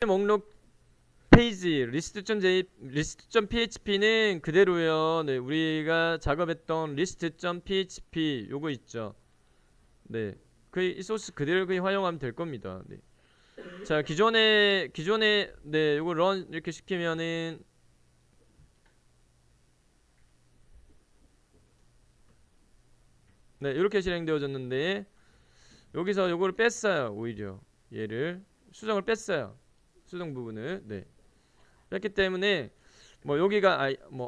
목록 페이지 list.php는 그대로요. 네, 우리가 작업했던 list.php 요거 있죠. 네, 이 소스 그대로 활용하면 될 겁니다. 네. 자, 기존에 네, 요거 런 이렇게 시키면은 네, 이렇게 실행되어졌는데 여기서 요거를 뺐어요. 오히려 얘를 수정을 뺐어요. 수정 부분을. 네. 뺐기 때문에 뭐 여기가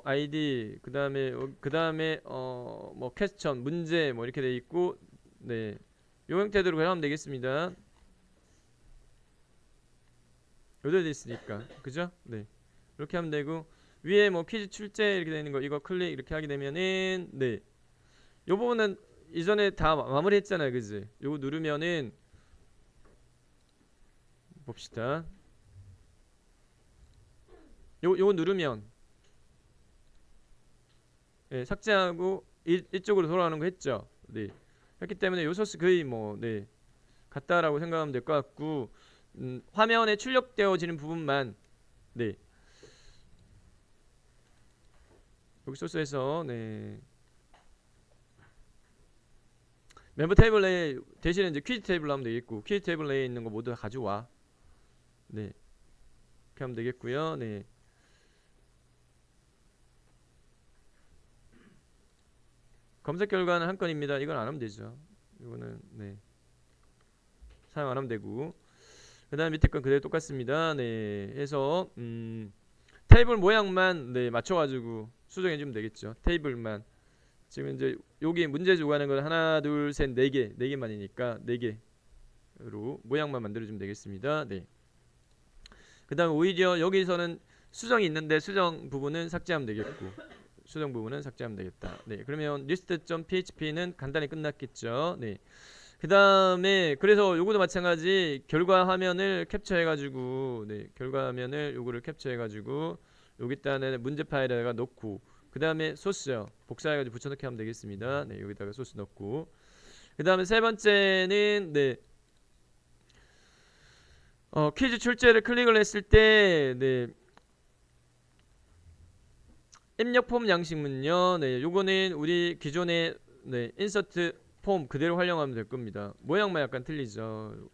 아이디 그다음에 뭐 퀘스천 문제 뭐 이렇게 돼 있고 네. 요 형태대로 하면 되겠습니다. 요대로 돼 있으니까. 그죠? 네. 이렇게 하면 되고 위에 뭐 퀴즈 출제 이렇게 되는 거 이거 클릭 이렇게 하게 되면은 네. 요 부분은 이전에 다 마무리 했잖아요. 그지? 요거 누르면은 봅시다. 요거 누르면 네, 삭제하고 이쪽으로 돌아가는 거 했죠. 네. 했기 때문에 요 소스 거의 뭐 네. 같다라고 생각하면 될 것 같고 화면에 출력되어지는 부분만 네. 여기 소스에서 네. 멤버 테이블 내에 대신에 이제 퀴즈 테이블로 하면 되겠고 퀴즈 테이블 내에 있는 거 모두 다 가져와. 네. 이렇게 하면 되겠고요. 네. 검색 결과는 한 건입니다. 이건 안 하면 되죠. 이거는 네. 사용 안 하면 되고 그다음 밑에 건 그대로 똑같습니다. 네. 해서 테이블 모양만 네, 맞춰 가지고 수정해 주면 되겠죠. 테이블만. 지금 이제 여기 문제 주고하는 건 하나, 둘, 셋, 네 개만이니까 네 개로 모양만 만들어 주면 되겠습니다. 네. 그다음 오히려 여기서는 수정이 있는데 수정 부분은 삭제하면 되겠고 수정 부분은 삭제하면 되겠다. 네. 그러면 list.php는 간단히 끝났겠죠. 네. 그다음에 그래서 요거도 마찬가지 결과 화면을 캡처해 가지고 네. 결과 화면을 요거를 캡처해 가지고 여기다가 문제 파일에다가 넣고 그다음에 소스요. 복사해 가지고 붙여 넣기 하면 되겠습니다. 네. 여기다가 소스 넣고 그다음에 세 번째는 네. 퀴즈 출제를 클릭을 했을 때 네. 입력 폼 양식문요. 네, 요거는 우리 기존의 네, 인서트 폼 그대로 활용하면 될 겁니다. 모양만 약간 틀리죠.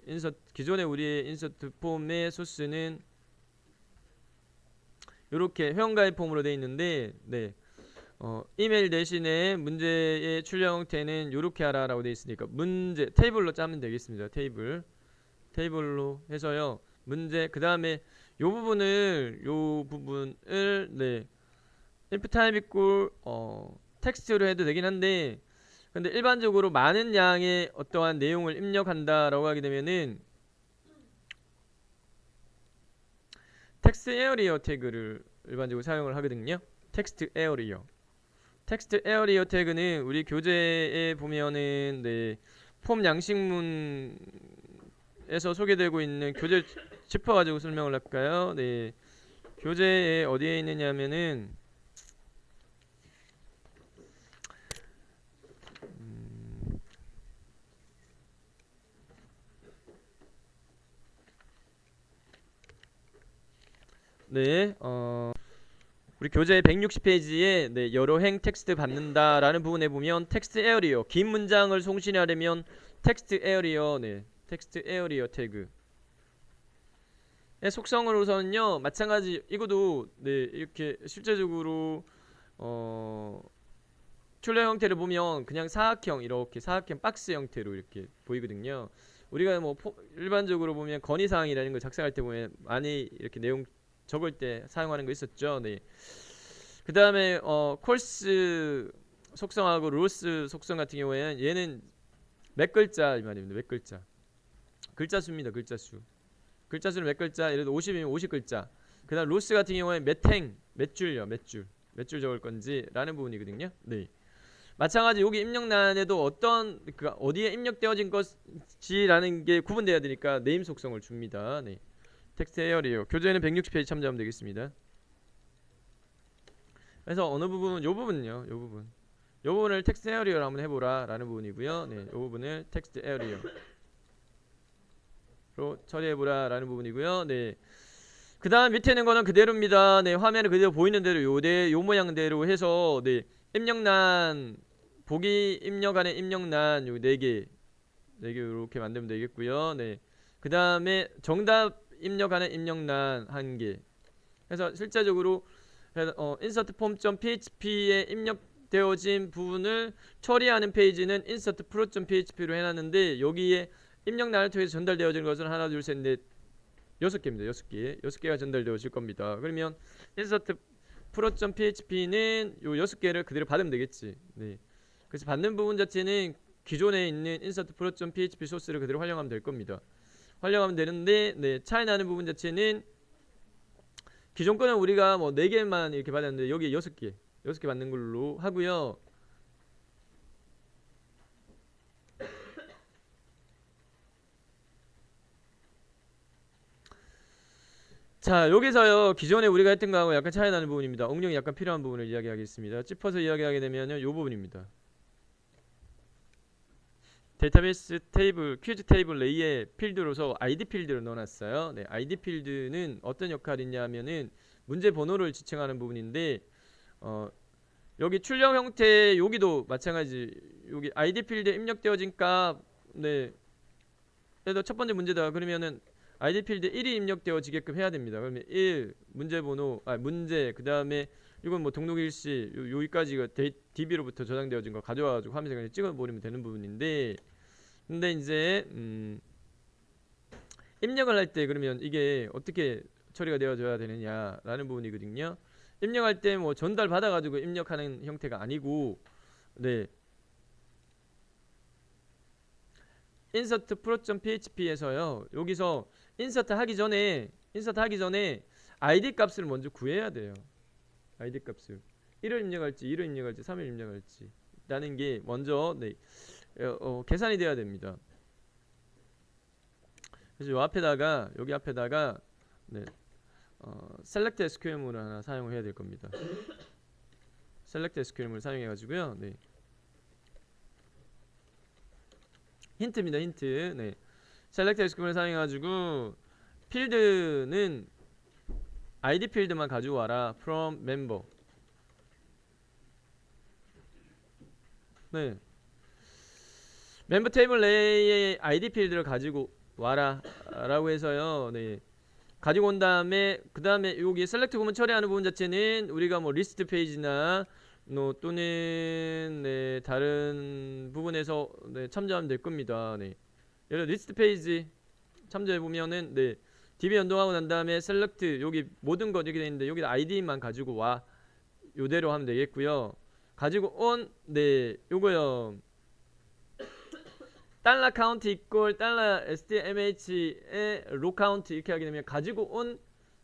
기존의 우리의 인서트 폼의 소스는 이렇게 회원가입 폼으로 되어 있는데, 네, 이메일 대신에 문제의 출력 형태는 이렇게 하라라고 되어 있으니까 문제 테이블로 짜면 되겠습니다. 테이블로 해서요. 문제 그 다음에 요 부분을 네. if 타입 이꼴 텍스트로 해도 되긴 한데 근데 일반적으로 많은 양의 어떠한 내용을 입력한다라고 하게 되면은 텍스트 에어리어 태그를 일반적으로 사용을 하거든요. 텍스트 에어리어 태그는 우리 교재에 보면은 네, 폼 양식문에서 소개되고 있는 교재를 짚어가지고 설명을 할까요? 네, 교재에 어디에 있느냐면은 네, 우리 교재 160페이지에 네, 여러 행 텍스트 받는다라는 부분에 보면 텍스트 에어리어 긴 문장을 송신하려면 텍스트 에어리어 네, 텍스트 에어리어 태그 속성으로서는요 마찬가지 이것도 네, 이렇게 실제적으로 출력 형태를 보면 그냥 사각형 이렇게 사각형 박스 형태로 이렇게 보이거든요. 우리가 뭐 일반적으로 보면 건의사항이라는 걸 작성할 때 보면 많이 이렇게 내용 적을 때 사용하는 거 있었죠. 네. 그 다음에 콜스 속성하고 로스 속성 같은 경우에는 얘는 몇 글자 이 말입니다. 몇 글자. 글자 수입니다. 글자 수. 글자 수는 몇 글자? 예를 들어 50이면 50글자. 그 다음 로스 같은 경우에 몇 줄요. 몇 줄 적을 건지라는 부분이거든요. 네. 마찬가지 여기 입력란에도 어디에 입력되어진 것이라는 게 구분되어야 되니까 네임 속성을 줍니다. 네. 텍스트 에어리어 교재는 160페이지 참조하면 되겠습니다. 그래서 어느 부분 요 부분을 텍스트 에어리어로 한번 해보라 라는 부분이고요. 네, 요 부분을 텍스트 에어리어로 처리해보라 라는 부분이고요. 네, 그 다음 밑에 있는 거는 그대로입니다. 네, 화면에 그대로 보이는 대로 요 모양대로 해서 네, 입력란 보기 입력안에 입력란 요 4개 이렇게 만들면 되겠고요. 네. 그 다음에 정답 입력안에 입력란 1개 해서 실제적으로 insert form.php에 입력되어진 부분을 처리하는 페이지는 insert pro.php로 해놨는데 여기에 입력란을 통해서 전달되어진 것은 하나 둘 셋 넷 6개입니다. 6개가 전달되어질 겁니다. 그러면 insert pro.php는 요 6개를 그대로 받으면 되겠지. 네. 그래서 받는 부분 자체는 기존에 있는 insert pro.php 소스를 그대로 활용하면 될 겁니다. 활용하면 되는데 네, 차이 나는 부분 자체는 기존 거는 우리가 뭐 4개만 이렇게 받았는데 여기 6개 받는 걸로 하고요. 자, 여기서요 기존에 우리가 했던 거하고 약간 차이 나는 부분입니다. 응용이 약간 필요한 부분을 이야기하겠습니다. 짚어서 이야기하게 되면은 요 부분입니다. 데이터베이스 테이블, 퀴즈 테이블 내에 필드로서 ID 필드를 넣어놨어요. 네, ID 필드는 어떤 역할이 있냐면은 문제 번호를 지칭하는 부분인데 여기 출력 형태 여기도 마찬가지. 여기 ID 필드에 입력되어진 값, 네, 그래도 첫 번째 문제다. 그러면은 ID 필드 1이 입력되어지게끔 해야 됩니다. 그러면 1 문제 번호, 문제, 그 다음에 이건 뭐 등록 일시 여기까지가 DB로부터 저장되어진 거 가져와가지고 화면에 그냥 찍어버리면 되는 부분인데, 근데 이제 입력을 할 때 그러면 이게 어떻게 처리가 되어져야 되느냐라는 부분이거든요. 입력할 때 뭐 전달 받아가지고 입력하는 형태가 아니고, 네, insert pro.php에서요 여기서 인서트 하기 전에 ID 값을 먼저 구해야 돼요. ID 값을 1을 입력할지 2를 입력할지 3을 입력할지 라는 게 먼저 네, 계산이 돼야 됩니다. 그래서 요 앞에다가 여기 앞에다가 네, select SQL문을 하나 사용해야 될 겁니다. select SQL문을 사용해 가지고요. 네. 힌트입니다. 힌트. 네. select SQL을 사용해 가지고 필드는 ID 필드만 가지고 와라. from member. 네. 멤버 테이블 내에 ID 필드를 가지고 와라 라고 해서요. 네. 가지고 온 다음에 그 다음에 여기 셀렉트 부분 처리하는 부분 자체는 우리가 뭐 리스트 페이지나 또는 네, 다른 부분에서 네, 참조하면 될 겁니다. 네. 예를 들어 리스트 페이지 참조해 보면은 네, DB 연동하고 난 다음에 셀렉트 여기 모든 것 이렇게 돼 있는데 여기다 ID만 가지고 와 요대로 하면 되겠고요. 가지고 온 네, 요거요. 달러 카운트 이꼴 달러 STMH의 로 카운트 이렇게 하게 되면 가지고 온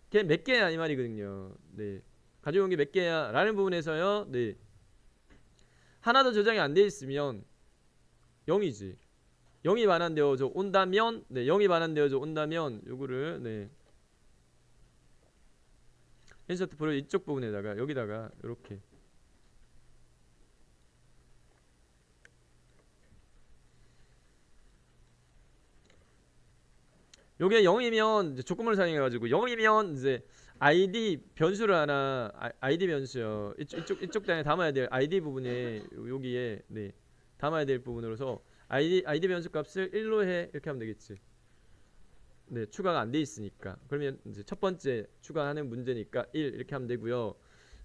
게 몇 개야 이 말이거든요. 네. 가지고 온 게 몇 개야 라는 부분에서요. 네. 하나도 저장이 안 돼 있으면 0이지. 0이 반환되어져 온다면 네, 0이 반환되어져 온다면 요거를 네. 인서트 프로 이쪽 부분에다가 여기다가 이렇게 요게 0이면 이제 조건을 사용해 가지고 0이면 이제 ID 변수를 하나 ID 변수요. 이쪽 단에 담아야 될 ID 부분에 여기에 네. 담아야 될 부분으로서 ID 변수 값을 1로 해 이렇게 하면 되겠지. 네, 추가가 안 돼 있으니까. 그러면 이제 첫 번째 추가하는 문제니까 1 이렇게 하면 되고요.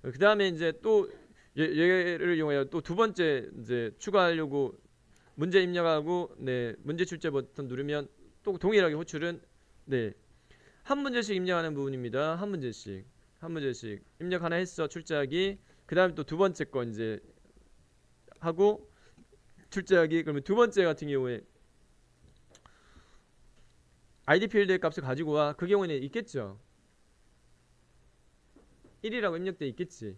그다음에 이제 또 얘를 이용하여 또 두 번째 이제 추가하려고 문제 입력하고 네, 문제 출제 버튼 누르면 또 동일하게 호출은 네, 한 문제씩 입력하는 부분입니다. 한 문제씩 입력 하나 했어 출제하기. 그다음에 또 두 번째 거 이제 하고 출제하기. 그러면 두 번째 같은 경우에 ID 필드의 값을 가지고 와. 그 경우에는 있겠죠. 1이라고 입력돼 있겠지.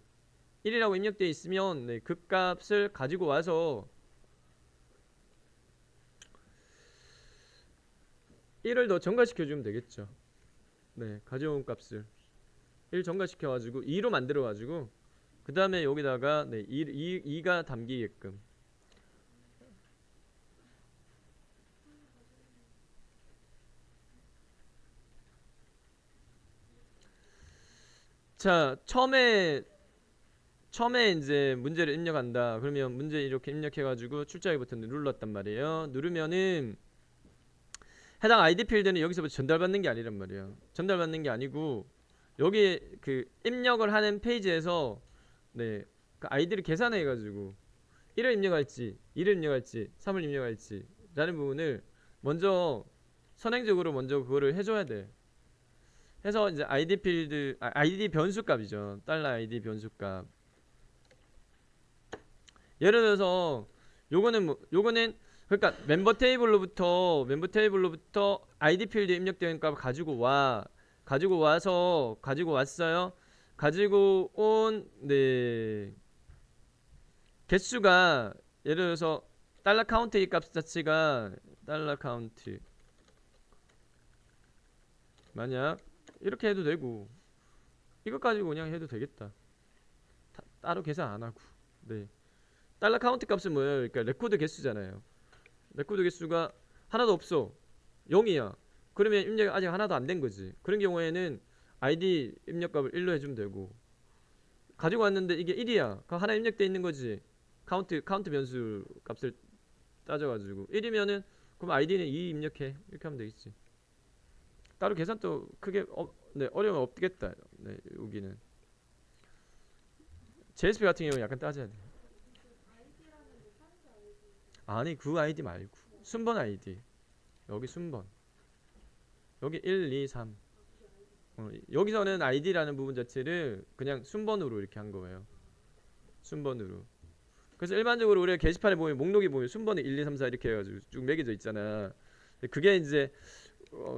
1이라고 입력돼 있으면 네, 그 값을 가지고 와서 1을 더 증가시켜 주면 되겠죠. 네, 가져온 값을 1 증가시켜 가지고 2로 만들어 가지고 그 다음에 여기다가 네, 2가 담기게끔 자, 처음에 이제 문제를 입력한다. 그러면 문제 이렇게 입력해가지고 출제하기 버튼을 눌렀단 말이에요. 누르면은 해당 아이디 필드는 여기서부터 전달받는 게 아니란 말이에요. 전달받는 게 아니고 여기 그 입력을 하는 페이지에서 네, 그 아이디를 계산해가지고 1을 입력할지 2를 입력할지 3을 입력할지 라는 부분을 먼저 선행적으로 먼저 그거를 해줘야 돼. 해서 이제 아이디 필드 아이디 변수값이죠. 달러 아이디 변수값. 예를 들어서 요거는 그러니까 멤버 테이블로부터 아이디 필드 입력되는 값 가지고 와서 가지고 왔어요. 가지고 온 네 개수가 예를 들어서 달러 카운트 이 값 자체가 달러 카운트 만약 이렇게 해도 되고 이것 가지고 그냥 해도 되겠다. 따로 계산 안 하고. 네. 달러 카운트 값은 뭐예요? 그러니까 레코드 개수잖아요. 레코드 개수가 하나도 없어. 0이야. 그러면 입력이 아직 하나도 안 된 거지. 그런 경우에는 아이디 입력값을 1로 해주면 되고 가지고 왔는데 이게 1이야. 그럼 하나 입력돼 있는 거지. 카운트 변수 값을 따져가지고 1이면은 그럼 아이디는 2 입력해. 이렇게 하면 되겠지. 따로 계산도 크게 네, 어려움은 없겠다. 네, 여기는 JSP 같은 경우는 약간 따져야 돼. 아니 그 아이디 말고 순번 아이디. 여기 순번. 여기 1, 2, 3. 여기서는 아이디라는 부분 자체를 그냥 순번으로 이렇게 한 거예요. 순번으로. 그래서 일반적으로 우리가 게시판에 보면 목록이 보면 순번이 1, 2, 3, 4 이렇게 해가지고 쭉 매겨져 있잖아. 그게 이제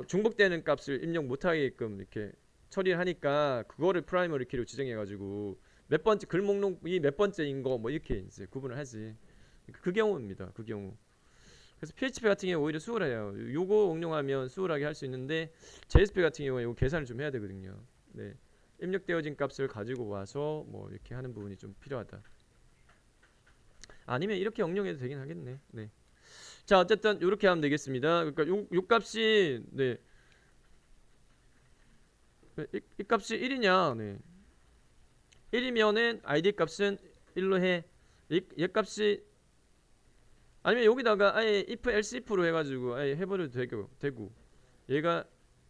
중복되는 값을 입력 못하게끔 이렇게 처리를 하니까 그거를 프라이머리 키로 지정해가지고 몇 번째 글 목록이 몇 번째인 거 뭐 이렇게 이제 구분을 하지. 그 경우입니다. 그 경우. 그래서 PHP 같은 경우 오히려 수월해요. 요거 응용하면 수월하게 할 수 있는데 JSP 같은 경우에 요거 계산을 좀 해야 되거든요. 네. 입력되어진 값을 가지고 와서 뭐 이렇게 하는 부분이 좀 필요하다. 아니면 이렇게 응용해도 되긴 하겠네. 네. 자, 어쨌든 이렇게 하면 되겠습니다. 그러니까 요 값이 네. 이 값이 1이냐? 네. 1이면은 ID 값은 1로 해. 얘 값이 아니면 여기다가 아예 if else if로 해가지고 아예 해버려도 되고 얘가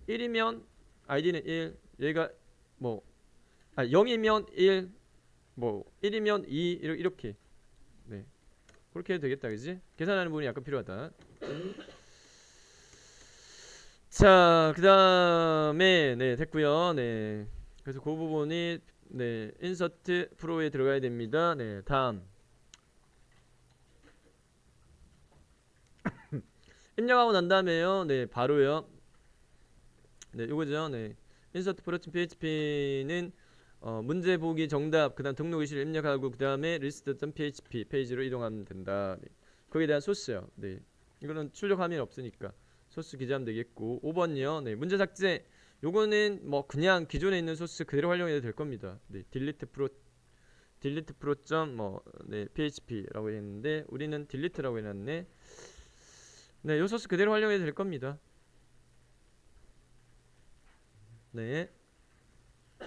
1이면 id는 1 얘가 뭐 0이면 1 뭐 1이면 2 이렇게 네 그렇게 해도 되겠다 그지? 계산하는 부분이 약간 필요하다. 자 그 다음에 네 됐고요. 네 그래서 그 부분이 네 인서트 프로에 들어가야 됩니다. 네 다음 입력하고 난 다음에요. 네, 바로요. 네, 요거죠. 네. 인서트 프로틴 PHP는 문제 보기 정답, 그다음 등록 이슈를 입력하고 그다음에 list.php 페이지로 이동하면 된다. 네. 거기에 대한 소스요. 네. 이거는 출력 화면이 없으니까 소스 기재하면 되겠고 5번이요. 네. 문제 삭제. 요거는 뭐 그냥 기존에 있는 소스 그대로 활용해도 될 겁니다. 네. delete pro 네, php라고 했는데 우리는 delete라고 해놨네. 네, 요 소스 그대로 활용해도 될 겁니다. 네.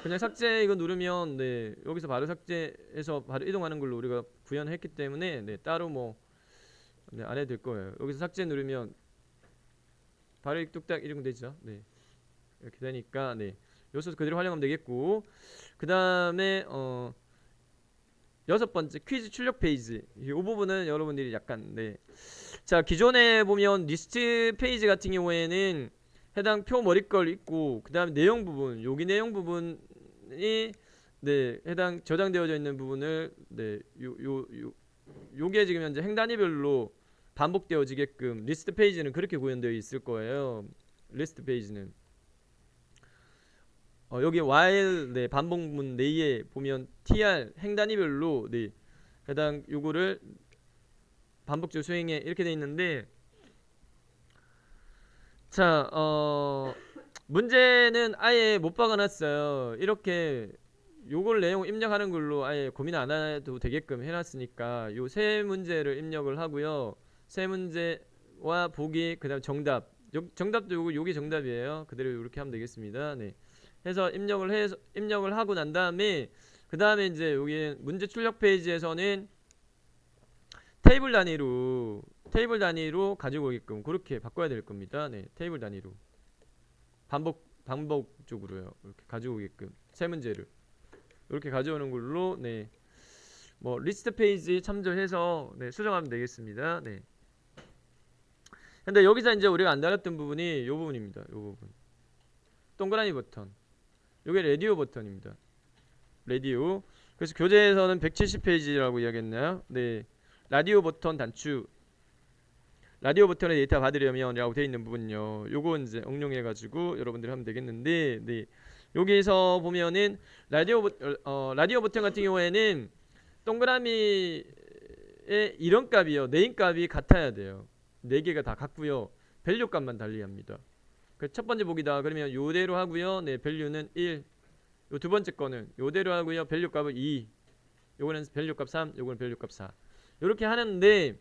그냥 삭제 이거 누르면 네, 여기서 바로 삭제해서 바로 이동하는 걸로 우리가 구현했기 때문에 네, 따로 뭐 네, 안 해도 될 거예요. 여기서 삭제 누르면 바로 뚝딱 이동되죠. 네. 이렇게 되니까 네. 요 소스 그대로 활용하면 되겠고. 그다음에 여섯 번째 퀴즈 출력 페이지. 이 부분은 여러분들이 약간 네. 자, 기존에 보면 리스트 페이지 같은 경우에는 해당 표 머리걸 있고 그다음에 내용 부분, 여기 내용 부분이 네, 해당 저장되어져 있는 부분을 네, 요게 지금 현재 행 단위별로 반복되어지게끔 리스트 페이지는 그렇게 구현되어 있을 거예요. 리스트 페이지는 여기 while 네, 반복문 내에 보면 tr 행 단위별로 네, 해당 요거를 반복적으로 수행해 이렇게 돼 있는데 자 문제는 아예 못 박아놨어요. 이렇게 요걸 내용 입력하는 걸로 아예 고민 안 해도 되게끔 해놨으니까 요 세 문제를 입력을 하고요. 세 문제와 보기 그다음 정답 정답도 요게 정답이에요. 그대로 이렇게 하면 되겠습니다. 네. 해서 입력을 하고 난 다음에 그 다음에 이제 여기 문제 출력 페이지에서는 테이블 단위로 가지고 오게끔 그렇게 바꿔야 될 겁니다. 네, 테이블 단위로 반복적으로요. 이렇게 가지고 오게끔 세 문제를 이렇게 가져오는 걸로 네, 뭐 리스트 페이지 참조해서 네, 수정하면 되겠습니다. 네. 근데 여기서 이제 우리가 안 다뤘던 부분이 이 부분입니다. 이 부분 동그라미 버튼, 이게 라디오 버튼입니다. 라디오. 그래서 교재에서는 170페이지라고 이야기했나요? 네. 라디오 버튼 단추. 라디오 버튼에 데이터 받으려면 라고 되어 있는 부분요. 요거 이제 응용해 가지고 여러분들이 하면 되겠는데, 네. 여기서 보면은 라디오 버튼 같은 경우에는 동그라미의 이런 값이요. 네임 값이 같아야 돼요. 네 개가 다 같고요. 밸류 값만 달리합니다. 그 첫 번째 보기다. 그러면 요대로 하고요. 네, 밸류는 1. 요 두 번째 거는 요대로 하고요. 밸류 값은 2. 요거는 밸류 값 3. 요거는 밸류 값 4. 요렇게 하는데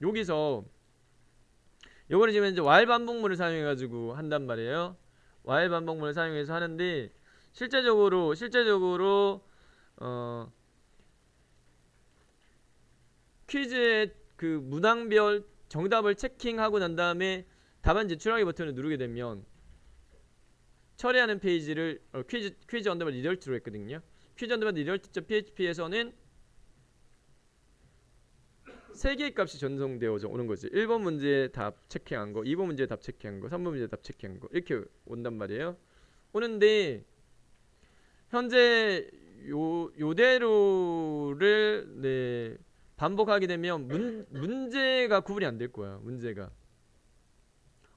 여기서 요거는 지금 이제 while 반복문을 사용해 가지고 한단 말이에요. while 반복문을 사용해서 하는데 실제적으로 퀴즈의 그 문항별 정답을 체킹하고 난 다음에 답안 제출하기 버튼을 누르게 되면 처리하는 페이지를 퀴즈 언더바 리덜트로 했거든요. 퀴즈 언더바 리덜트.php에서는 세 개의 값이 전송되어져 오는 거지. 1번 문제 답 체킹한 거, 2번 문제 답 체킹한 거, 3번 문제 답 체킹한 거 이렇게 온단 말이에요. 오는데 현재 요대로를 네, 반복하게 되면 문제가 구분이 안 될 거야. 문제가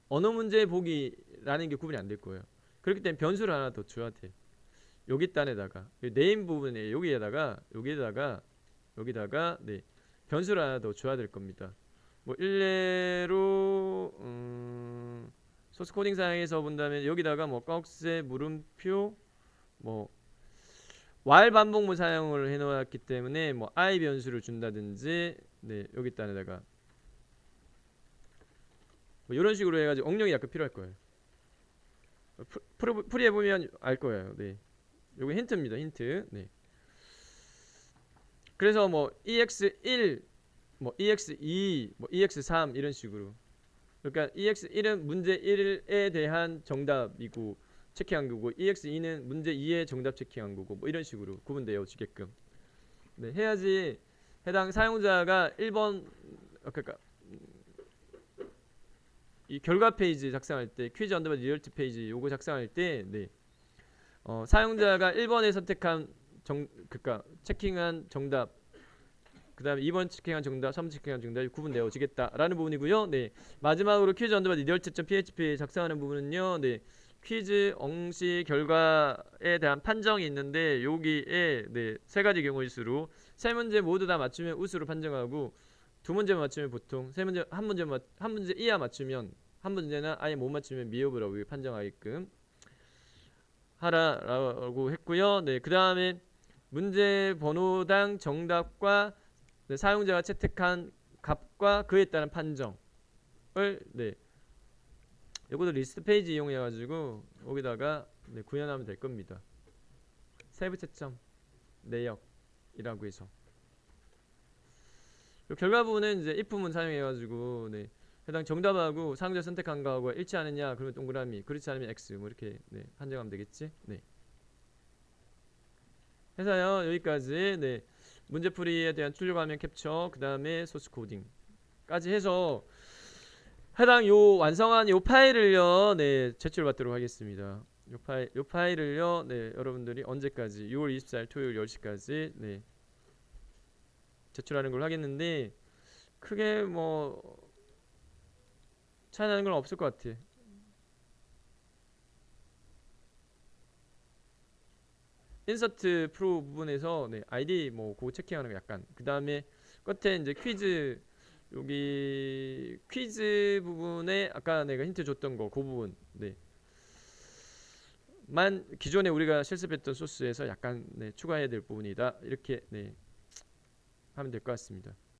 언어 문제 보기라는 게 구분이 안 될 거예요. 그렇기 때문에 변수를 하나 더 줘야 돼. 여기 단에다가 네임 부분에 여기다가 네, 변수를 하나 더 줘야 될 겁니다. 뭐 일례로 소스 코딩 사양에서 본다면 여기다가 뭐 꺽쇠 물음표 뭐 while 반복문 사용을 해놓았기 때문에 뭐 i 변수를 준다든지 네, 여기 단에다가 뭐 이런 식으로 해가지고 응용이 약간 필요할 거예요. 풀이 해보면 알 거예요. 네, 요게 힌트입니다. 힌트. 네. 그래서 뭐 EX1, 뭐 EX2, 뭐 EX3 이런 식으로. 그러니까 EX1은 문제 1에 대한 정답이고 체크한 거고 EX2는 문제 2의 정답 체크한 거고 뭐 이런 식으로 구분되어 지게끔 네, 해야지 해당 사용자가 1번 그러니까 이 결과 페이지 작성할 때 퀴즈 언더바 리얼트 페이지 요거 작성할 때 네, 사용자가 1번에 선택한 그러니까 체킹한 정답 그 다음에 2번 체킹한 정답 3번 체킹한 정답이 구분되어지겠다라는 부분이고요. 네, 마지막으로 퀴즈 언더바 리얼트.php 작성하는 부분은요. 네, 퀴즈 응시 결과에 대한 판정이 있는데 여기에 네, 세 가지 경우일 수로 세 문제 모두 다 맞추면 우수로 판정하고 두 문제만 맞추면 보통 세 문제 한 문제 이하 맞추면 한 문제는 아예 못 맞추면 미흡으로 판정하게끔 하라라고 했고요. 네, 그 다음에 문제 번호당 정답과 네, 사용자가 채택한 값과 그에 따른 판정을 네, 이것도 리스트 페이지 이용해 가지고 여기다가 네, 구현하면 될 겁니다. 세부 채점 내역이라고 해서 결과 부분은 이제 if문 사용해 가지고 네, 해당 정답하고 사용자 선택한 거하고 일치하느냐 그러면 동그라미, 그렇지 않으면 x 뭐 이렇게 네, 판정하면 되겠지. 네. 해서요 여기까지 네, 문제풀이에 대한 출력 화면 캡처 그 다음에 소스 코딩까지 해서 해당 요 완성한 요 파일을요 네, 제출받도록 하겠습니다. 요 파일을요 네, 여러분들이 언제까지 6월 24일 토요일 10시까지 네, 제출하는 걸 하겠는데 크게 뭐 차이 나는 건 없을 것 같아. 인서트 프로 부분에서 네, 아이디 뭐 그거 체킹하는 거 약간 그 다음에 끝에 이제 퀴즈 여기 퀴즈 부분에 아까 내가 힌트 줬던 거 그 부분 네. 만 기존에 우리가 실습했던 소스에서 약간 네, 추가해야 될 부분이다 이렇게 네, 하면 될 것 같습니다.